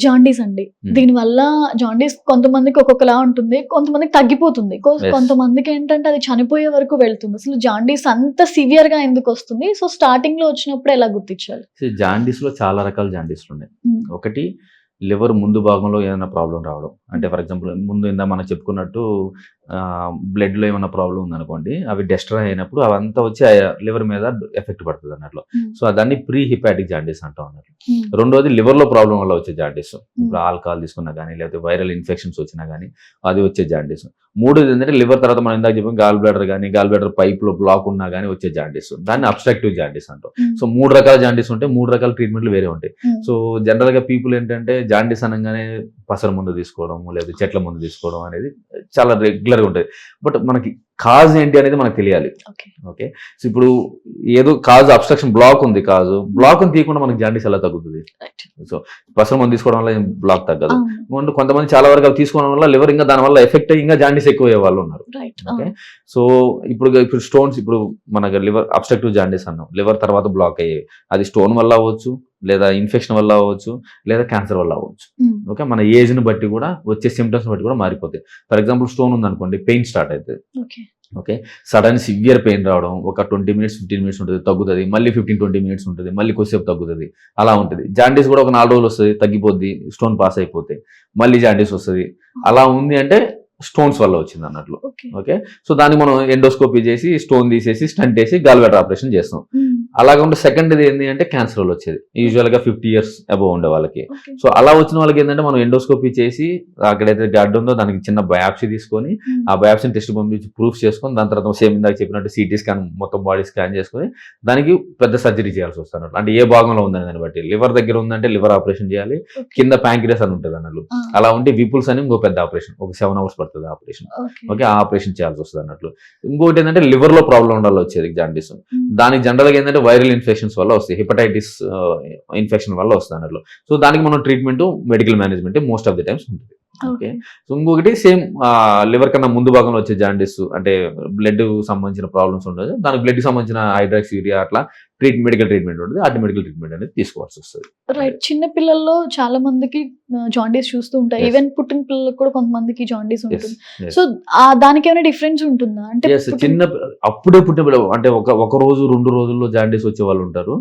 Jaundice అండి. దీనివల్ల jaundice కొంతమందికి ఒక్కొక్కలా ఉంటుంది. కొంతమందికి తగ్గిపోతుంది. కొంతమందికి ఏంటంటే అది చనిపోయే వరకు వెళ్తుంది. అసలు జాండీస్ అంత సివియర్ గా ఎందుకు వస్తుంది? సో స్టార్టింగ్ లో వచ్చినప్పుడు ఎలా గుర్తించాలి? జాండీస్ లో చాలా రకాల జాండీస్లు ఉన్నాయి. ఒకటి లివర్ ముందు భాగంలో ఏదైనా ప్రాబ్లం రావడం. అంటే ఫర్ ఎగ్జాంపుల్ ముందు ఇందా మనం చెప్పుకున్నట్టు బ్లడ్ లో ఏమైనా ప్రాబ్లం ఉందనుకోండి, అవి డెస్ట్రాయ్ అయినప్పుడు అవంతా వచ్చి లివర్ మీద ఎఫెక్ట్ పడుతుంది అన్నట్లు. సో దాన్ని ప్రీ హిపాటిక్ జాండీస్ అంటాం అన్నట్లు. రెండోది లివర్ లో ప్రాబ్లం వల్ల వచ్చే జాండీస్. ఇప్పుడు ఆల్కహాల్ తీసుకున్నా కానీ, లేకపోతే వైరల్ ఇన్ఫెక్షన్స్ వచ్చినా కానీ అది వచ్చే జాండీస్. మూడోది ఏంటంటే లివర్ తర్వాత మనం ఇందాక చెప్పాం గాల్ బ్లాడర్ కానీ, గాల్ బ్లాడర్ పైప్ లో బ్లాక్ ఉన్నా కానీ వచ్చే జాండీస్. దాన్ని అబ్స్ట్రక్టివ్ జాండీస్ అంటాం. సో 3 రకాల జాండీస్ ఉంటాయి. 3 రకాల ట్రీట్మెంట్లు వేరే ఉంటాయి. సో జనరల్ గా పీపుల్ ఏంటంటే జాండీస్ అనగానే పసర ముందు తీసుకోవడం, లేదా చెట్ల ముందు తీసుకోవడం అనేది చాలా రెగ్యులర్ గా ఉంటుంది. బట్ మనకి కాజ్ ఏంటి అనేది మనకు తెలియాలి. ఓకే, సో ఇప్పుడు ఏదో కాజ్ అబ్స్ట్రక్షన్ బ్లాక్ ఉంది, కాజు బ్లాక్ తీయకుండా మనకి జాండీస్ ఎలా తగ్గుతుంది? సో పసర ముందు తీసుకోవడం వల్ల బ్లాక్ తగ్గదు. కొంతమంది చాలా వరకు అవి తీసుకోవడం వల్ల లివర్ ఇంకా దాని వల్ల ఎఫెక్ట్ అయ్యి ఇంకా జాండీస్ ఎక్కువ అయ్యే వాళ్ళు ఉన్నారు. ఓకే, సో ఇప్పుడు స్టోన్స్, ఇప్పుడు మనకి లివర్ అబ్స్ట్రక్టివ్ జాండీస్ అన్నాం, లివర్ తర్వాత బ్లాక్ అయ్యేవి. అది స్టోన్ వల్ల అవ్వచ్చు, లేదా ఇన్ఫెక్షన్ వల్ల అవ్వచ్చు, లేదా క్యాన్సర్ వల్ల అవ్వచ్చు. ఓకే, మన ఏజ్ ని బట్టి కూడా వచ్చే సిమ్టమ్స్ బట్టి కూడా మారిపోతాయి. ఫర్ ఎగ్జాంపుల్ స్టోన్ ఉందనుకోండి, పెయిన్ స్టార్ట్ అవుతుంది. ఓకే, సడన్ సివియర్ పెయిన్ రావడం, ఒక 20 minutes 15 minutes ఉంటుంది, తగ్గుతుంది, మళ్ళీ 15-20 minutes ఉంటుంది, మళ్ళీ కొద్దిసేపు తగ్గుతుంది, అలా ఉంటుంది. జాండీస్ కూడా ఒక 4 రోజులు వస్తుంది, తగ్గిపోద్ది, స్టోన్ పాస్ అయిపోతే మళ్ళీ జాండీస్ వస్తుంది. అలా ఉంది అంటే స్టోన్స్ వల్ల వచ్చింది అన్నట్లు. ఓకే, సో దాన్ని మనం ఎండోస్కోపీ చేసి స్టోన్ తీసేసి స్టంట్ వేసి గాల్ బ్లాడర్ ఆపరేషన్ చేస్తాం. అలాగే సెకండ్ ఏంటి అంటే క్యాన్సర్ వల్ల వచ్చేది, యూజువల్ గా 50 years అబౌవ్ ఉండే వాళ్ళకి. సో అలా వచ్చిన వాళ్ళకి ఏంటంటే మనం ఎండోస్కోపీ చేసి అక్కడైతే గడ్డ ఉందో దానికి చిన్న బయాప్సీ తీసుకొని, ఆ బయాప్సీని టెస్ట్ పంపించి ప్రూఫ్ చేసుకొని, దాని తర్వాత సేమ్ ఇందాక చెప్పినట్టు సిటీ స్కాన్, మొత్తం బాడీ స్కాన్ చేసుకొని దానికి పెద్ద సర్జరీ చేయాల్సి వస్తుంది. అంటే ఏ భాగంలో ఉందని దాన్ని బట్టి, లివర్ దగ్గర ఉందంటే లివర్ ఆపరేషన్ చేయాలి, కింద ప్యాంక్రియాస్ అని ఉంటుంది అన్నట్లు. అలా ఉంటే విపుల్స్ అని ఇంకో పెద్ద ఆపరేషన్, ఒక 7 hours పడుతుంది ఆపరేషన్. ఓకే, ఆ ఆపరేషన్ చేయాల్సి వస్తుంది అన్నట్లు. ఇంకోటి ఏంటంటే లివర్ లో ప్రాబ్లం ఉండాలి వచ్చేది జాండీస్. దానికి జనరల్ గా ఏంటంటే వైరల్ ఇన్ఫెక్షన్స్ వల్ల వస్తాయి, హెపటైటిస్ ఇన్ఫెక్షన్ వల్ల వస్తుంది అన్నట్లు. సో దానికి మనం treatment, medical management most of the times ఉంటుంది. ఓకే, సో ఇంకొకటి సేమ్ లివర్ కన్నా ముందు భాగంలో వచ్చే జాండీస్ అంటే బ్లడ్ సంబంధించిన ప్రాబ్లమ్స్ ఉండదు, దానికి బ్లడ్ సంబంధించిన హైడ్రాక్సీరియా అట్లా మెడికల్ ట్రీట్మెంట్ ఉంటుంది. అటు మెడికల్ ట్రీట్మెంట్ అనేది తీసుకోవాల్సి వస్తుంది. రైట్, చిన్న పిల్లల్లో చాలా మందికి జాండీస్ చూస్తూ ఉంటాయి. ఈవెన్ పుట్టిన పిల్లలకు కూడా కొంతమందికి జాండీస్ ఉంటుంది. సో దానికి ఏమైనా డిఫరెన్స్ ఉంటుందా? అంటే చిన్న అప్పుడే పుట్టిన పిల్లలు అంటే ఒక రోజు 2 రోజుల్లో జాండీస్ వచ్చే వాళ్ళు ఉంటారు.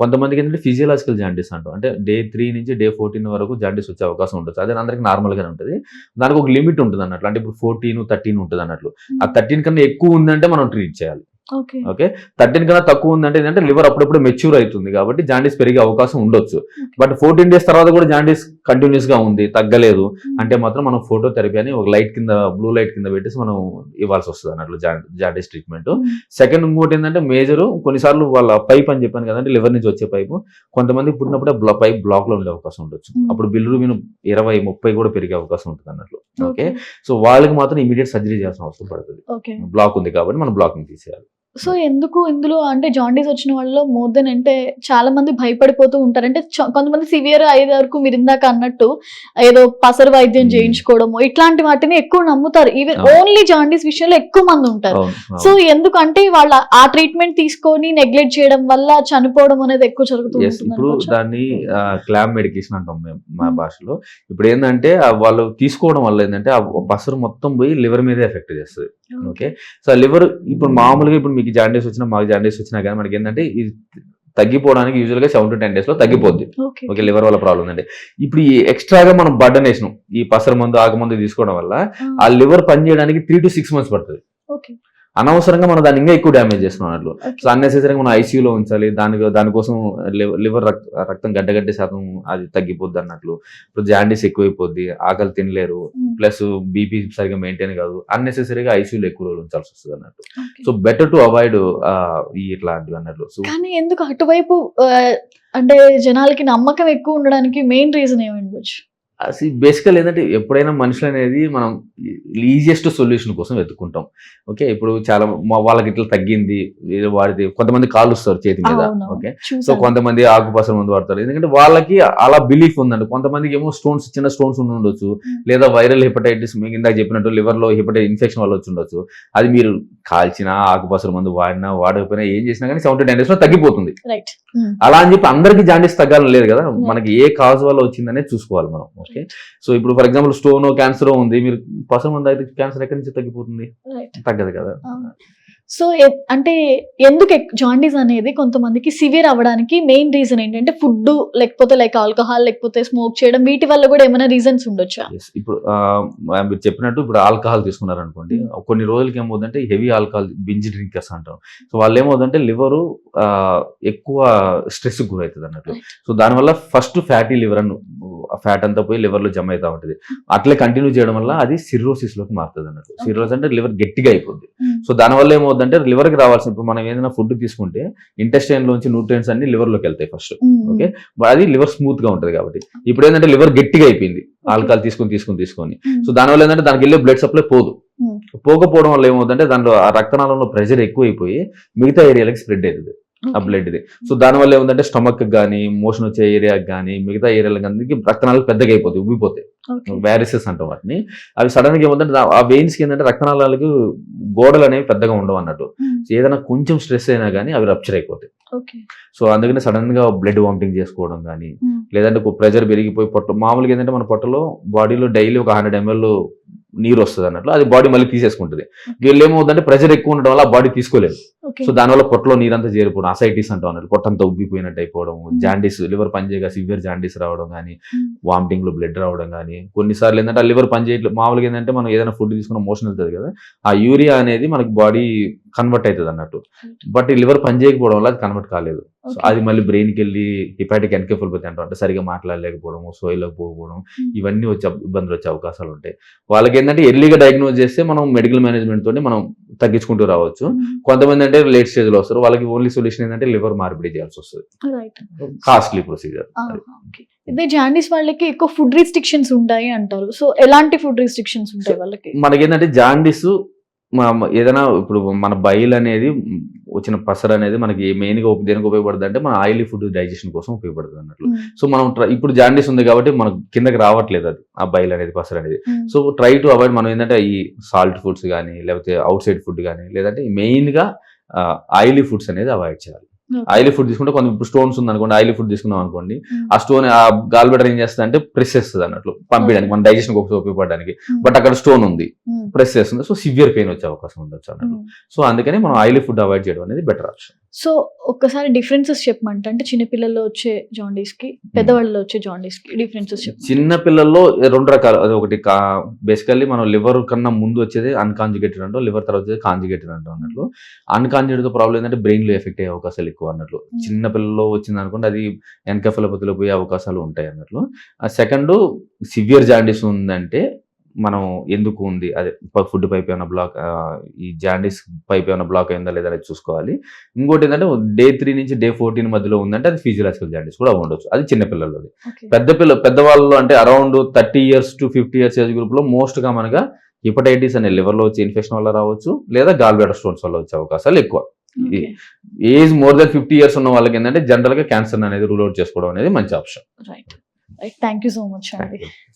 కొంతమందికి ఏంటంటే ఫిజియలాజికల్ జాండీస్ అంటాం, అంటే day 3 నుంచి day 14 వరకు జాండీస్ వచ్చే అవకాశం ఉంటుంది. అదే అందరికి నార్మల్ గానే ఉంటుంది. దానికి ఒక లిమిట్ ఉంటుంది అన్నట్లు. అంటే ఇప్పుడు 14, 13 ఉంటుంది అన్నట్లు. ఆ 13 కన్నా ఎక్కువ ఉందంటే మనం ట్రీట్ చేయాలి. ఓకే, 13 కన్నా తక్కువ ఉందంటే ఏంటంటే లివర్ అప్పుడప్పుడు మెచ్యూర్ అవుతుంది కాబట్టి జాండీస్ పెరిగే అవకాశం ఉండొచ్చు. బట్ 14 days తర్వాత కూడా జాండీస్ కంటిన్యూస్ గా ఉంది, తగ్గలేదు అంటే మాత్రం మనం ఫోటోథెరపీ అని ఒక లైట్ కింద, బ్లూ లైట్ కింద పెట్టేసి మనం ఇవ్వాల్సి వస్తుంది అన్నట్లు జాండీస్ ట్రీట్మెంట్. సెకండ్ ఇంకోటి ఏంటంటే మేజర్, కొన్నిసార్లు వాళ్ళ పైప్ అని చెప్పాను కదంటే లివర్ నుంచి వచ్చే పైపు, కొంతమంది పుట్టినప్పుడే పైప్ బ్లాక్ లో ఉండే అవకాశం ఉండొచ్చు. అప్పుడు బిలిరూబిన్ 20-30 కూడా పెరిగే అవకాశం ఉంటుంది అన్నట్లు. ఓకే, సో వాళ్ళకి మాత్రం ఇమీడియట్ సర్జరీ చేయాల్సిన అవసరం పడుతుంది, బ్లాక్ ఉంది కాబట్టి మనం బ్లాకింగ్ తీసేయాలి. సో ఎందుకు ఇందులో అంటే జాండీస్ వచ్చిన వాళ్ళలో మోర్ దెన్ అంటే చాలా మంది భయపడిపోతూ ఉంటారు. అంటే కొంతమంది సివియర్ అయ్యే వరకు మీరు ఇందాక అన్నట్టు ఏదో పసరు వైద్యం చేయించుకోవడము ఇట్లాంటి వాటిని ఎక్కువ నమ్ముతారు. ఈవెన్ ఓన్లీ జాండీస్ విషయంలో ఎక్కువ మంది ఉంటారు. సో ఎందుకంటే వాళ్ళ ఆ ట్రీట్మెంట్ తీసుకొని నెగ్లెక్ట్ చేయడం వల్ల చనిపోవడం అనేది ఎక్కువ జరుగుతుంది. ఇప్పుడు దాన్ని క్లామ్ మెడికేషన్ అంటాం మేము మా భాషలో. ఇప్పుడు ఏంటంటే వాళ్ళు తీసుకోవడం వల్ల ఏంటంటే ఆ పసరు మొత్తం పోయి లివర్ మీదే ఎఫెక్ట్ చేస్తుంది. ఓకే, సో లివర్ ఇప్పుడు మామూలుగా ఇప్పుడు మీకు జాండీస్ వచ్చినా, మాకు జాండీస్ వచ్చినా కానీ మనకి ఏంటంటే ఇది తగ్గిపోవడానికి యూజువల్ గా 7 to 10 days లో తగ్గిపోద్ది. ఓకే, లివర్ వల్ల ప్రాబ్లం అంటే ఇప్పుడు ఈ ఎక్స్ట్రాగా మనం బర్డన్ వేసినాం, ఈ పసరు మందు, ఆగమందు తీసుకోవడం వల్ల ఆ లివర్ పనిచేయడానికి 3 to 6 months పడుతుంది. అనవసరంగా మనం దాన్ని ఇంకా ఎక్కువ డ్యామేజ్ చేస్తున్నాం అన్నట్లు. సో అన్నెసెసరీగా మనం ఐసీయూలో ఉంచాలి, దానికోసం లివర్ రక్తం గడ్డగడ్డే శాతం అది తగ్గిపోద్ది అన్నట్లు. ఇప్పుడు జాండీస్ ఎక్కువైపోద్ది, ఆకలి తినలేరు, ప్లస్ బీపీ సరిగా మెయింటైన్ కాదు, అన్నెసెసరీగా ఐసీయూలో ఎక్కువ రోజులు ఉంచాల్సి వస్తుంది అన్నట్టు. సో బెటర్ టు అవాయిడ్ ఇట్లాంటివి అన్నట్లు. సో కానీ ఎందుకు అటువైపు అంటే జనాలకి నమ్మకం ఎక్కువ ఉండడానికి మెయిన్ రీజన్ ఏమండొచ్చు? బేసికల్ ఏంటంటే ఎప్పుడైనా మనుషులు అనేది మనం ఈజియెస్ట్ సొల్యూషన్ కోసం వెతుక్కుంటాం. ఓకే, ఇప్పుడు చాలా వాళ్ళకి ఇట్లా తగ్గింది, ఏదో వాడితే కొంతమంది కాళ్ళు వస్తారు చేతి మీద. ఓకే, సో కొంతమంది ఆకుపసర మందు వాడతారు, ఎందుకంటే వాళ్ళకి అలా బిలీఫ్ ఉందండి. కొంతమందికి ఏమో స్టోన్స్, చిన్న స్టోన్స్ ఉండొచ్చు, లేదా వైరల్ హెపటైటిస్ మీకు ఇందాక చెప్పినట్టు లివర్ లో హెపటైటిస్ ఇన్ఫెక్షన్ వల్ల వచ్చి ఉండొచ్చు. అది మీరు కాల్చినా, ఆకుపసర మందు వాడినా, వాడకపోయినా ఏం చేసినా కానీ 7 to 10 days లో తగ్గిపోతుంది. అలా అని చెప్పి అందరికి జాండీస్ తగ్గాలని లేదు కదా, మనకి ఏ కాజ్ వల్ల వచ్చిందనేది చూసుకోవాలి మనం. ఓకే, సో ఇప్పుడు ఫర్ ఎగ్జాంపుల్ స్టోన్ క్యాన్సర్ ఉంది, మీరు పసర మందు అయితే క్యాన్సర్ ఎక్కడి నుంచి తగ్గిపోతుంది? తగ్గదు కదా. సో అంటే ఎందుకు జాండీస్ అనేది కొంతమందికి సివియర్ అవ్వడానికి మెయిన్ రీజన్ ఏంటంటే ఫుడ్, లేకపోతే లైక్ ఆల్కహాల్, లేకపోతే స్మోక్ చేయడం, వీటి వల్ల కూడా ఏమైనా రీజన్స్ ఉండొచ్చా? ఇప్పుడు మీరు చెప్పినట్టు ఇప్పుడు ఆల్కహాల్ తీసుకున్నారు అనుకోండి, కొన్ని రోజులకి ఏమవుతుందంటే హెవీ ఆల్కహాల్ బింజ్ డ్రింకర్స్ అంటాం. సో వాళ్ళు ఏమవుతుందంటే లివర్ ఎక్కువ స్ట్రెస్ గురవుతుంది అన్నట్టు. సో దానివల్ల ఫస్ట్ ఫ్యాటీ లివర్ అని ఫ్యాట్ అంతా పోయి లివర్ లో జమ అవుతా ఉంటుంది. అట్లే కంటిన్యూ చేయడం వల్ల అది సిర్రోసిస్ లోకి మారుతుంది అన్నట్టు. సిర్రోసిస్ అంటే లివర్ గట్టిగా అయిపోద్ది. సో దానివల్ల ఏమవుతుందంటే లివర్ కి రావాల్సిన, ఇప్పుడు మనం ఏదైనా ఫుడ్ తీసుకుంటే ఇంటెస్టైన్ లోంచి న్యూట్రియంట్స్ అన్ని లివర్ లోకి వెళ్తాయి ఫస్ట్. ఓకే, అది లివర్ స్మూత్ గా ఉంటుంది కాబట్టి. ఇప్పుడు ఏంటంటే లివర్ గట్టిగా అయిపోయింది ఆల్కహాల్ తీసుకొని. సో దానివల్ల ఏంటంటే దానికి వెళ్ళే బ్లడ్ సప్లై పోకపోవడం వల్ల ఏమవుతుందంటే దాంట్లో ఆ రక్తనాళంలో ప్రెషర్ ఎక్కువైపోయి మిగతా ఏరియాలకి స్ప్రెడ్ అవుతుంది ఆ బ్లడ్ ఇది. సో దానివల్ల ఏముందంటే స్టమక్ కానీ, మోషన్ వచ్చే ఏరియాకి కానీ, మిగతా ఏరియాలకి రక్తనాళాలు పెద్దగా అయిపోతాయి, ఉబ్బిపోతాయి, వ్యారిసెస్ అంటాం వాటిని. అవి సడన్ గా ఏముందంటే ఆ వెయిన్స్ కి ఏంటంటే రక్తనాళాలకు గోడలు అనేవి పెద్దగా ఉండవు అన్నట్టు. ఏదైనా కొంచెం స్ట్రెస్ అయినా కానీ అవి రప్చర్ అయిపోతాయి. సో అందుకని సడన్ గా బ్లడ్ వామిటింగ్ చేసుకోవడం కానీ, లేదంటే ప్రెషర్ పెరిగిపోయి మామూలుగా ఏంటంటే మన పొట్టలో బాడీలో డైలీ ఒక 100 ml నీరు వస్తుంది అన్నట్లు, అది బాడీ మళ్ళీ తీసేసుకుంటుంది. వీళ్ళు ఏమవుతుందంటే ప్రెషర్ ఎక్కువ ఉండడం వల్ల ఆ బాడీ తీసుకోలేదు. సో దానివల్ల పొట్టలో నీరంతా చేరిపోవడం, అసైటిస్ అంటాం అన్నట్టు, పొట్టంతా ఉబ్బిపోయినట్టు అయిపోవడం, జాండీస్, లివర్ పనిచేయగా సివియర్ జాండీస్ రావడం కానీ, వామిటింగ్ లో బ్లడ్ రావడం కానీ. కొన్నిసార్లు ఏంటంటే ఆ లివర్ పనిచేయట్లేదు, మామూలుగా ఏంటంటే మనం ఏదైనా ఫుడ్ తీసుకున్న మోషన్ వెళ్తుంది కదా, ఆ యూరియా అనేది మనకి బాడీ కన్వర్ట్ అవుతుంది అన్నట్టు. బట్ ఈ లివర్ పనిచేయకపోవడం వల్ల అది కన్వర్ట్ కాలేదు. సో అది మళ్ళీ బ్రెయిన్కి వెళ్ళి హెపాటిక్ ఎన్కెఫాలోపతి అంటాం, అంటే సరిగా మాట్లాడలేకపోవడం, సోయిలోకి పోకపోవడం, ఇవన్నీ ఇబ్బందులు వచ్చే అవకాశాలు ఉంటాయి. వాళ్ళకి ఏంటంటే ఎర్లీగా డయాగ్నోజ్ చేస్తే మనం మెడికల్ మేనేజ్మెంట్ తోటి మనం తగ్గించుకుంటూ రావచ్చు. కొంతమంది అంటే లేట్ స్టేజ్ లో వస్తారు, వాళ్ళకి ఓన్లీ సొల్యూషన్ ఏంటంటే లివర్ మార్పిడి చేయాల్సి వస్తుంది, కాస్ట్లీ ప్రొసీజర్. ఇదే జాండీస్ వాళ్ళకి ఎక్కువ ఫుడ్ రిస్ట్రిక్షన్స్ ఉంటాయి అంటారు. సో ఎలాంటి ఫుడ్ రిస్ట్రిక్షన్స్ ఉంటాయి వాళ్ళకి? మనకి ఏంటంటే జాండీస్ ఏదైనా ఇప్పుడు మన బైల్ అనేది వచ్చిన పసర్ అనేది మనకి మెయిన్ గా దేనికి ఉపయోగపడుతుంది అంటే మన ఆయిలీ ఫుడ్ డైజెషన్ కోసం ఉపయోగపడుతుంది అన్నట్లు. సో మనం ఇప్పుడు జాండీస్ ఉంది కాబట్టి మనకు కిందకి రావట్లేదు అది, ఆ బైల్ అనేది, పసర్ అనేది. So try to avoid. మనం ఏంటంటే ఈ సాల్ట్ ఫుడ్స్ కానీ, లేకపోతే అవుట్ సైడ్ ఫుడ్ కానీ, లేదంటే మెయిన్ గా ఆయిలీ ఫుడ్స్ అనేది అవాయిడ్ చేయాలి. ఆయిలీ ఫుడ్ తీసుకుంటే కొంచెం ఇప్పుడు స్టోన్స్ ఉంది అనుకోండి, ఆయిలీ ఫుడ్ తీసుకున్నాం అనుకోండి, ఆ స్టోన్ ఆ గాల్ బ్లాడర్ ఏం చేస్తుంది అంటే ప్రెస్ చేస్తుంది అన్నట్లు, పంపించడానికి, మన డైజెషన్ ఉపయోగపడడానికి. బట్ అక్కడ స్టోన్ ఉంది, ప్రెస్ చేస్తుంది, సో సివియర్ పెయిన్ వచ్చే అవకాశం ఉండొచ్చు అన్నట్లు. సో అందుకని మనం ఆయిలీ ఫుడ్ అవాయిడ్ చేయడం అనేది బెటర్ ఆప్షన్. సో ఒక్కసారి డిఫరెన్సెస్ చెప్పమంటే, అంటే చిన్నపిల్లల్లో వచ్చే జాండీస్ కి, పెద్దవాళ్ళలో వచ్చే జాండీస్ కి డిఫరెన్సెస్ చెప్పండి. చిన్న పిల్లల్లో 2 రకాలు. అది ఒకటి బేసికల్లీ మనం లివర్ కన్నా ముందు వచ్చేది అన్కాంజుగేటెడ్ అంటాం, లివర్ తర్వాత వచ్చేది కాంజుగేటెడ్ అంటాం అన్నట్లు. అన్కాంజుగేటెడ్ ప్రాబ్లం ఏంటంటే బ్రెయిన్ లో ఎఫెక్ట్ అయ్యే అవకాశాలు ఎక్కువ అన్నట్లు. చిన్న పిల్లల్లో వచ్చింది అనుకోండి, అది ఎన్కెఫాలోపతిలో పోయే అవకాశాలు ఉంటాయి అన్నట్లు. సెకండ్, సివియర్ జాండీస్ ఉందంటే మనం ఎందుకు ఉంది, అదే ఫుడ్ పైప్ ఏమైనా బ్లాక్, ఈ జాండీస్ పైప్ ఏమైనా బ్లాక్ అయిందా లేదా అనేది చూసుకోవాలి. ఇంకోటి ఏంటంటే Day 3 నుంచి Day 14 మధ్యలో ఉందంటే అది ఫిజియలాజికల్ జాండీస్ కూడా ఉండొచ్చు, అది చిన్నపిల్లలది. పెద్దవాళ్ళు అంటే around 30 years to 50 years age group లో మోస్ట్ గా మనగా హెపటైటిస్ అనే లివర్ లో వచ్చే ఇన్ఫెక్షన్ వల్ల రావచ్చు, లేదా గాల్ బ్లాడర్ స్టోన్స్ వల్ల వచ్చే అవకాశాలు ఎక్కువ. ఏజ్ more than 50 years ఉన్న వాళ్ళకి ఏంటంటే జనరల్ గా క్యాన్సర్ అనేది రూల్ అవుట్ చేసుకోవడం అనేది మంచి option. Right, thank you so much అండి.